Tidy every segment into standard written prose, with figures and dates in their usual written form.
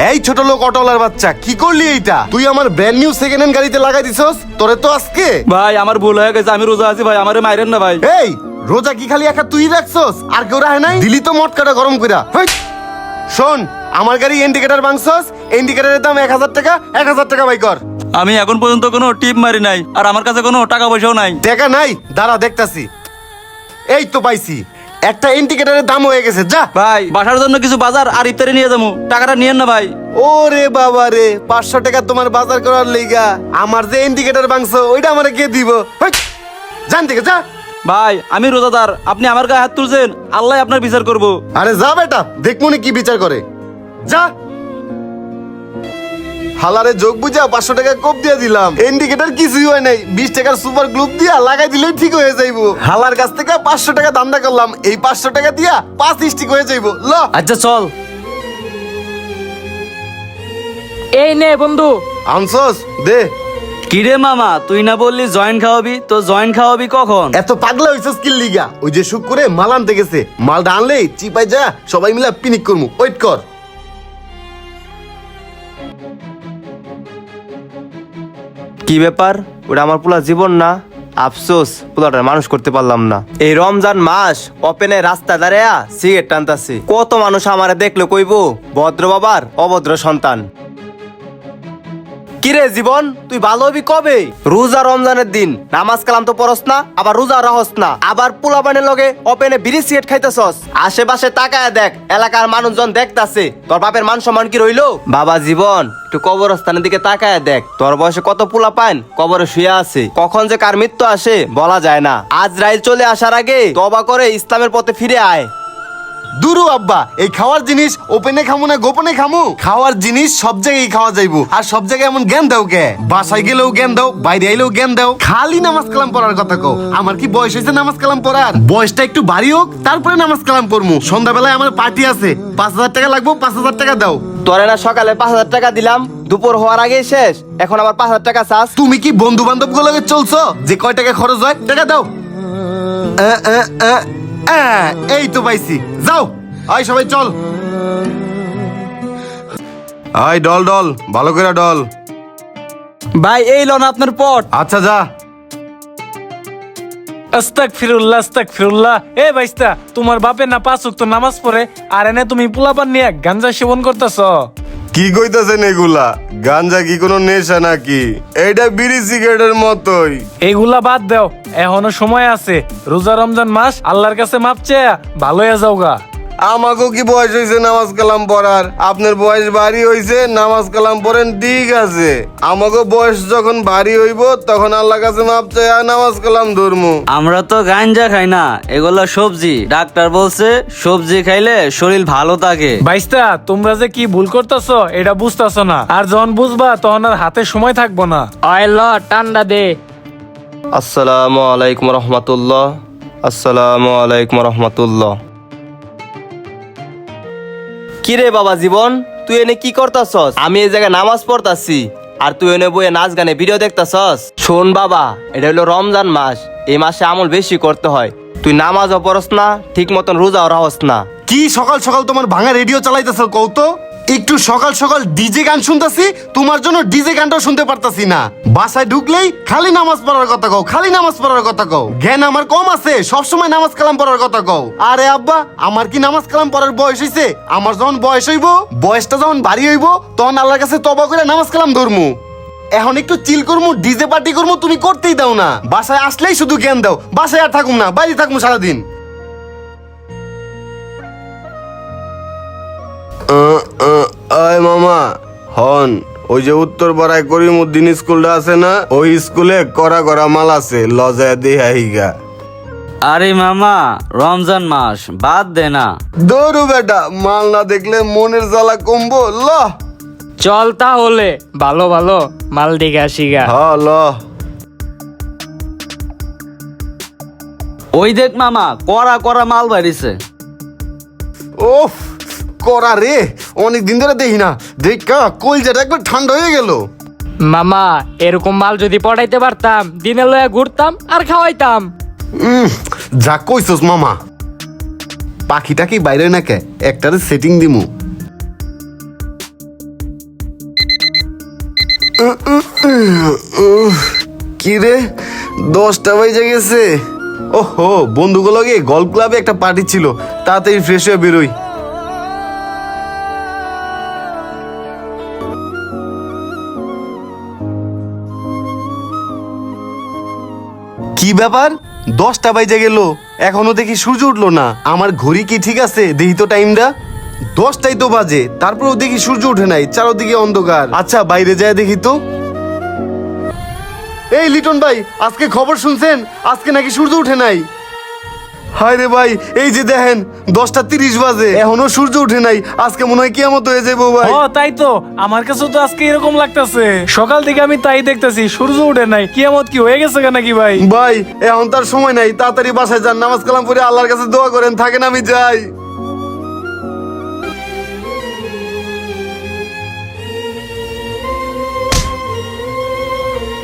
এই ছোট লোক অটোলার বাচ্চা, কি করলি এইটা? তুই আমার ব্র্যান্ড নিউ সেকেন্ড হ্যান্ড গাড়িতে লাগাই দিছস। তোরে তো আজকে ভাই আমার ভুল হয়ে গেছে, আমি রোজা আছি ভাই, আমারে মাইরেন না ভাই। এই রোজা কি খালি একা তুই রাখছস, আর কেউ রাখে নাই? দিলি তো মটকাটা গরম কইরা। শোন, আমার গাড়ি ইন্ডিকেটর ভাঙছস, ইন্ডিকেটরের দাম 1000 টাকা, 1000 টাকা বাই কর। আমি এখন পর্যন্ত কোনো টিপ মারি নাই, আর আমার কাছে কোনো টাকা পয়সাও নাই। টাকা নাই? দাঁড়া দেখতাছি। এই তো পাইছি, একটা ইন্ডিকেটরের দাম হয়ে গেছে। যা ভাই বাসার জন্য কিছু বাজার আর ইফতারি নিয়ে যাবো, টাকাটা নিয়েন না ভাই। ওরে বাবা রে, 500 টাকা তোমার বাজার করার লইগা আমার যে ইন্ডিকেটর ভাঙছো ওইটা আমারে কে দিব? জান থেকে যা। ভাই আমি রোজাদার, আপনি আমার গায়ে হাত তুলছেন, আল্লাহ আপনার বিচার করবো। আরে যা বেটা, দেখমুনি কি বিচার করে। যা। হালারে যোগ বুঝা 500 টাকা কোপ দিয়ে দিলাম, ইন্ডিকেটর কিছুই হয় নাই। 20 টাকার সুপার গ্লুপ দিয়া লাগাই দিলেই ঠিক হয়ে যাইবো। হালার কাছ থেকে 500 টাকা দান্দা করলাম, এই 500 টাকা দিয়া 5 স্টিক হয়ে যাইবো। ল আচ্ছা চল। এই নে বন্ধু। আনছস দে। কিরে মামা, তুই না বললি জয়েন্ট খাওয়াবি, তো জয়েন্ট খাওয়াবি কখন? এত পাগলা হইছস কি লিগা? ওই যে শুক করে মাল আনতে গেছে, মালটা আনলেই চিপাই যা সবাই মিলা পিনিক করমু। ওয়েট কর। কি ব্যাপার? ওটা আমার পুরা জীবন না? আফসোস পুলাটা মানুষ করতে পারলাম না। এই রমজান মাস ওপেনে রাস্তা দাঁড়ায়া সিগারেট টানতাছি, কত মানুষ আমারে দেখলো কইবো ভদ্র বাবার অভদ্র সন্তান। কিরে জীবন, তুই ভালো হবি কবে? রোজা রমজানের দিন নামাজ কালাম তো পড়স না, আবার রোজা রাহস না, আবার পোলাপানের লগে ওপেনে বিড়ি সিগারেট খাইতেছস। আশেপাশে তাকায় দেখ, এলাকার মানুষজন দেখতাছে, তোর বাপের মান সম্মান কি রইলো? বাবা জীবন, একটু কবরস্থানের দিকে তাকায় দেখ, তোর বয়সে কত পোলা পাইন কবরে শুয়ে আছে। কখন যে কার মৃত্যু আসে বলা যায় না। আজরাইল চলে আসার আগে তওবা করে ইসলামের পথে ফিরে আয়। দুরু আব্বা, এই খাওয়ার জিনিস ওপেনে খামু না গোপনে খামু? খাওয়ার জিনিস সব জায়গায় খাওয়া যাইবো, আর সব জায়গায় এমন জ্ঞান দাও কে? বাসায় গেলেও জ্ঞান দাও, বাইরে আইলেও জ্ঞান দাও, খালি নামাজ কালাম পড়ার কথা কও। আমার কি বয়স হয়েছে নামাজ কালাম পড়ার? বয়সটা একটু ভারী হোক, তারপরে নামাজ কালাম পড়মু। সন্ধ্যাবেলায় আমার পার্টি আছে, 5000 টাকা লাগবো, 5000 টাকা দাও। তোরে না সকালে 5000 টাকা দিলাম, দুপুর হওয়ার আগেই শেষ, এখন আবার 5000 টাকা চাস? তুমি কি বন্ধু বান্ধব গুলোকে চলছো যে কয় টাকা খরচ হয়? টাকা দাও। এই তো পাইছি, যাও। আয় সবাই চল। আয় ডল ডল, ভালো করে ডল। ভাই এই লন আপনার পট। আচ্ছা যা। আস্তাগফিরুল্লাহ আস্তাগফিরুল্লাহ। এ ভাইস্তা, তোমার বাপে না 5 ওয়াক্ত নামাজ পড়ে, আর এনে তুমি পোলাপান নিয়ে গাঞ্জা সেবন করতেছ। কি কইতাছেন এগুলা? গাঞ্জা কি কোনো নেশা নাকি? এইটা বিড়ি সিগারেটের মতোই। এইগুলা বাদ দাও, এখনো সময় আছে। রোজা রমজান মাস, আল্লাহর কাছে মাপ চেয়ে ভালো হয়ে যাওগা। আমাকেও কি বয়স হয়েছে নামাজ কালাম পড়ার? আপনার বয়স ভারী হয়েছে, নামাজ কালাম পড়েন ঠিক আছে। আমাকেও বয়স যখন ভারী হইব তখন আল্লাহর কাছে মাপ চাই আর নামাজ কালাম ধরমু। আমরা তো গাঞ্জা খাই না, এগুলা সবজি। ডাক্তার বলছে সবজি খাইলে শরীর ভালো থাকে। ভাইস্তা, তোমরা যে কি ভুল করতেছ এটা বুঝতেছ না, আর যখন বুঝবা তখন আর হাতে সময় থাকবো না। অয়েল ঠান্ডা দে। আসসালামু আলাইকুম রহমতুল্লাহ। আসসালামু আলাইকুম রহমতুল্লাহ। কিরে বাবা জীবন, তুই এনে কি করতাছস? আমি এই জায়গায় নামাজ পড়তাছি, আর তুই এনে বইয়ে নাচ গানে ভিডিও দেখতাছস? শোন বাবা, এটা হলো রমজান মাস, এই মাসে আমল বেশি করতে হয়। তুই নামাজও পড়স না, ঠিক মতন রোজাও রাহস না। কি সকাল সকাল তোমার ভাঙা রেডিও চালাইতেছ কও তো? একটু সকাল সকাল ডিজে গান শুনতাছি, তোমার জন্য ডিজে গানটাও শুনতে পারতাছি না। বাসায় ঢুকলেই খালি নামাজ পড়ার কথা কও, খালি নামাজ পড়ার কথা কও। জ্ঞান আমার কম আছে, সবসময় নামাজ কালাম পড়ার কথা কও। আরে আব্বা, আমার কি নামাজ কালাম পড়ার বয়স হইছে? আমার যখন বয়স হইব, বয়সটা যখন ভারী হইব, তখন আল্লাহর কাছে তওবা করে নামাজ কালাম ধরমু। এখন একটু চিল করমু, ডিজে পার্টি করমু, তুমি করতেই দাও না। বাসায় আসলেই শুধু জ্ঞান দাও। বাসায় আর থাকুম না, বাইরে থাকুম সারাদিন। আয় মামা হন, ওই যে উত্তর পাড়ায় করিমউদ্দিন স্কুলটা আছে না, ওই স্কুলে করা করা মাল আছে, লজায় দেহাইগা। আরে মামা, রমজান মাস, বাদ দে না। দৌড়ু বেটা, মাল না দেখলে মনের জ্বালা কমবো। ল চল তাহলে, ভালো ভালো মাল দেখে আসিগা। হ ল। ওই দেখ মামা, করা করা মাল বাড়িছে। ওফ, করা রে, অনেক দিন ধরে দেখি না। দেখা কলজাটা একবার ঠান্ডা হয়ে গেল। মামা, এরকম মাল যদি পড়াইতে পারতাম, দিনে লয়া ঘুরতাম আর খাওয়াইতাম। যা কইছস মামা। পাখিটা কি বাইরে না কে? একটারে সেটিং দিমু। কি রে 10টা বাজে গেছে। ওহো, বন্ধুগুলো গিয়ে গল্ফ ক্লাবে একটা পার্টি ছিল, তাড়াতাড়ি ফ্রেশ হয়ে বেরোই। কি ব্যাপার 10টা বাজে গেল, এখনো দেখি সূর্য উঠলো না। আমার ঘড়ি কি ঠিক আছে? দেখি তো টাইমটা, 10টাই তো বাজে, তারপরেও দেখি সূর্য উঠে নাই, চারদিকে অন্ধকার। আচ্ছা বাইরে যায় দেখি তো। এই লিটন ভাই, আজকে খবর শুনছেন? আজকে নাকি সূর্য উঠে নাই। হায় রে ভাই, এই যে দেখেন 10টা 30 বাজে, এখনো সূর্য উঠে নাই। আজকে মনে হয় কিয়ামত হয়ে যাবো ভাই। ও তাই তো, আমার কাছে তো আজকে এরকম লাগতেছে। সকাল থেকে আমি তাই দেখতেছি, সূর্য উঠে নাই। কিয়ামত কি হয়ে গেছে নাকি ভাই? ভাই এখন তার সময় নাই, তাড়াতাড়ি বাসায় যান, নামাজ কালাম পড়ে আল্লাহর কাছে দোয়া করেন, থাকেন আমি যাই।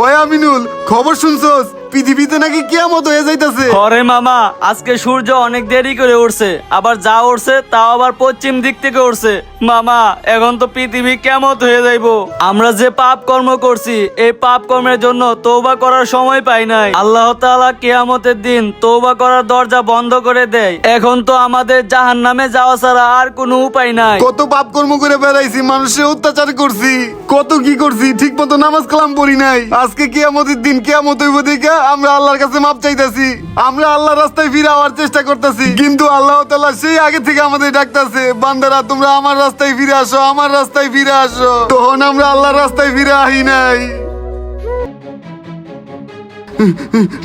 ওই আমিনুল, খবর শুনছস? পৃথিবীতে নাকি কিয়ামত হয়ে যাইতাছে। আরে মামা, আজকে সূর্য অনেক দেরি করে উঠছে, আবার যা উঠছে তাও আবার পশ্চিম দিক থেকে উঠছে। মামা, এখন তো পৃথিবী কেমত হয়ে যাইবো। আমরা যে পাপ কর্ম করছি, এই পাপ কর্মের জন্য তওবা করার সময় পাই নাই। আল্লাহ তাআলা কিয়ামতের দিন তওবা করার দরজা বন্ধ করে দেয়। এখন তো আমাদের জাহান্নামে যাওয়া ছাড়া আর কোনো উপায় নাই। কত পাপ কর্ম করে বেড়াইছি, মানুষের অত্যাচার করছি, কত কি করছি, ঠিক মতো নামাজ কালাম পড়ি নাই। আজকে কিয়ামতের দিন কিয়ামত হইব দেখা আমরা আল্লাহর কাছে মাপ চাইতাছি। আমরা আল্লাহর রাস্তায় ফিরে আওয়ার চেষ্টা করতেছি, কিন্তু আল্লাহ তাআলা সেই আগে থেকে আমাদের ডাকতাছে, বান্দারা তোমরা আমার রাস্তায় ফিরে আসো, আমার রাস্তায় ফিরে আসো। তখন আমরা আল্লাহর রাস্তায় ফিরে আহি নাই।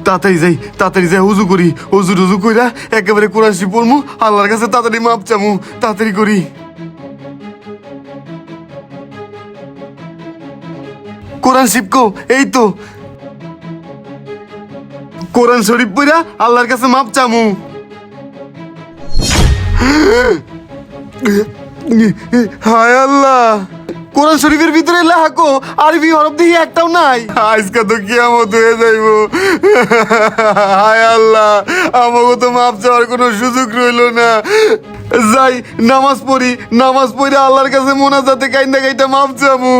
তাড়াতাড়ি যাই উজু করি, উজু কইরা একেবারে কোরআন শরীফ পড়মু, আল্লাহর কাছে তাড়াতাড়ি মাপ চামু, তাড়াতাড়ি করি। কোরআন শরীফ কো, এই তো কোরআন শরীফ পড়া আল্লাহর কাছে মাপ চামু। হায় আল্লাহ, কোরআন শরীফের ভিতরে লেখা আরবি হরফ দেখি একটাও নাই। আজকে তো কিয়ামত হয়ে যাইব। হায় আল্লাহ, আমাকে তো মাপ চাওয়ার কোনো সুযোগ রইল না। যাই নামাজ পড়ি, নামাজ পড়ে আল্লাহর কাছে মোনাজাতে কাইন্দা কাইটা মাপ চামু।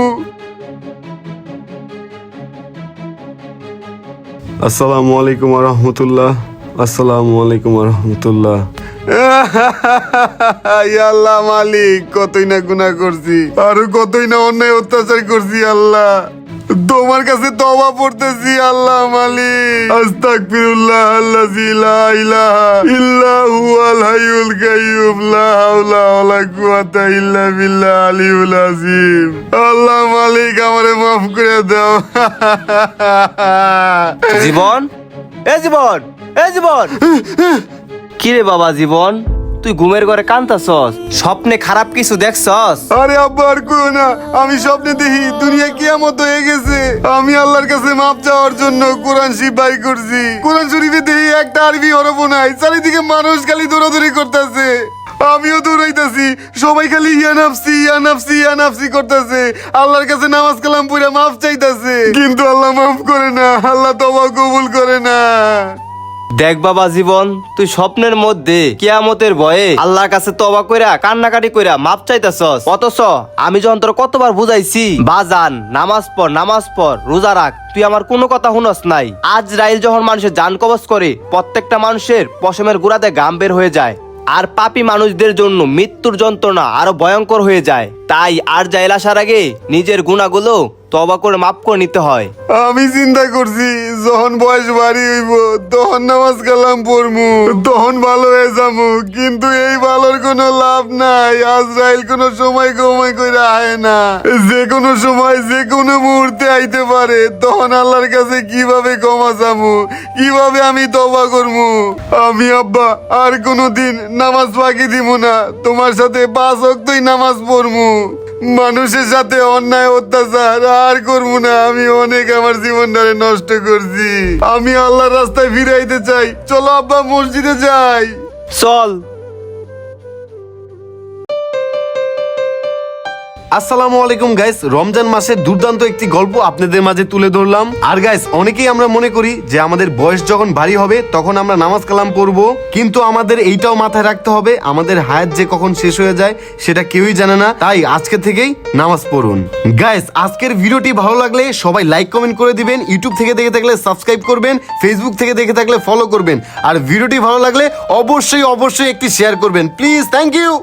আসসালামু আলাইকুম ওয়া রাহমাতুল্লাহ। আসসালামু আলাইকুম ওয়া রাহমাতুল্লাহ। ইয়া আল্লাহ মালিক, কতই না গুনাহ করছি, আর কতই না অন্যায় অত্যাচার করছি। আল্লাহ তোমার কাছে তওবা পড়তেছি। আল্লাহ মালিক, আস্তাগফিরুল্লাহ আল্লাযী লা ইলাহা ইল্লা হুয়াল হাইয়ুল কাইয়্যুম, লা হাওলা ওয়ালা কুওয়াতা ইল্লা বিল্লাহ আলিউল আযীম। আল্লাহ মালিক, আমারে মাফ করে দাও। জীবন, এ জীবন, এ জীবন। কি রে বাবা জীবন, তুই ঘুমের ঘরে কান্তাছস? স্বপ্নে খারাপ কিছু দেখছস? আরে আব্বা আর কইও না, আমি স্বপ্নে দেখি দুনিয়া কিয়ামত হয়ে গেছে। আমি আল্লাহর কাছে মাপ চাওয়ার জন্য কোরআন শরীফ বাই করছি। কোরআন শরীফে দেখি একটা আরবি হরফ নাই, চারিদিকে মানুষ খালি দৌড়াদৌড়ি করতেছে, আমিও দৌড়াইতাছি, সবাই খালি ইয়া নাফসি ইয়া নাফসি ইয়া নাফসি করতেছে। আল্লাহর কাছে নামাজ কালাম পড়ে মাফ চাইতাছে, কিন্তু আল্লাহ মাফ করে না, আল্লাহ তওবা কবুল করে না। দেখ বাবা জীবন, তুই স্বপ্নের মধ্যে কিয়ামতের ভয়ে আল্লাহর কাছে তওবা কইরা কান্নাকাটি কইরা মাপ চাইতাছস, অথচ আমি যখন তোর কতবার বুঝাইছি বাজান নামাজ পড় রোজা রাখ, তুই আমার কোনো কথা শুনস নাই। আজরাইল যখন মানুষের জান কবজ করে, প্রত্যেকটা মানুষের পশমের গুড়াতে ঘাম বের হয়ে যায়, আর পাপী মানুষদের জন্য মৃত্যুর যন্ত্রণা আরো ভয়ঙ্কর হয়ে যায়। তাই আজরাইল আসার আগে নিজের গুনাহগুলো তওবা করে মাফ করে নিতে হয়। আমি চিন্তা করছি যখন বয়স বাড়ি হইব তখন নামাজ কালাম পড়মু, তখন ভালো হয়ে যাবো, কিন্তু এই ভালোর কোনো লাভ নাই। আজরাইল কোনো সময় কমাই করে আয় না, যে কোনো সময় যে কোনো মুহূর্তে আইতে পারে। তখন আল্লাহর কাছে কিভাবে ক্ষমা চামু, কিভাবে আমি তওবা করমু? আমি আব্বা আর কোনোদিন নামাজ ফাঁকি দিব না, তোমার সাথে 5 ওয়াক্তই নামাজ পড়মু, মানুষের সাথে অন্যায় অত্যাচার আর করবো না। আমি অনেক আমার জীবনটারে নষ্ট করছি, আমি আল্লাহর রাস্তায় ফিরাইতে চাই। চলো আব্বা মসজিদে যাই। চল। আসসালামু আলাইকুম গাইস, রমজান মাসের দুর্দান্ত একটি গল্প আপনাদের মাঝে তুলে ধরলাম। আর গাইস, অনেকেই আমরা মনে করি যে আমাদের বয়স যখন ভারী হবে তখন আমরা নামাজ কালাম পড়ব, কিন্তু আমাদের এইটাও মাথায় রাখতে হবে আমাদের হায়াত যে কখন শেষ হয়ে যায় সেটা কেউই জানে না। তাই আজকে থেকেই নামাজ পড়ুন। গাইস, আজকের ভিডিওটি ভালো লাগলে সবাই লাইক কমেন্ট করে দিবেন, ইউটিউব থেকে দেখে থাকলে সাবস্ক্রাইব করবেন, ফেসবুক থেকে দেখে থাকলে ফলো করবেন, আর ভিডিওটি ভালো লাগলে অবশ্যই একটি শেয়ার করবেন প্লিজ। Thank you.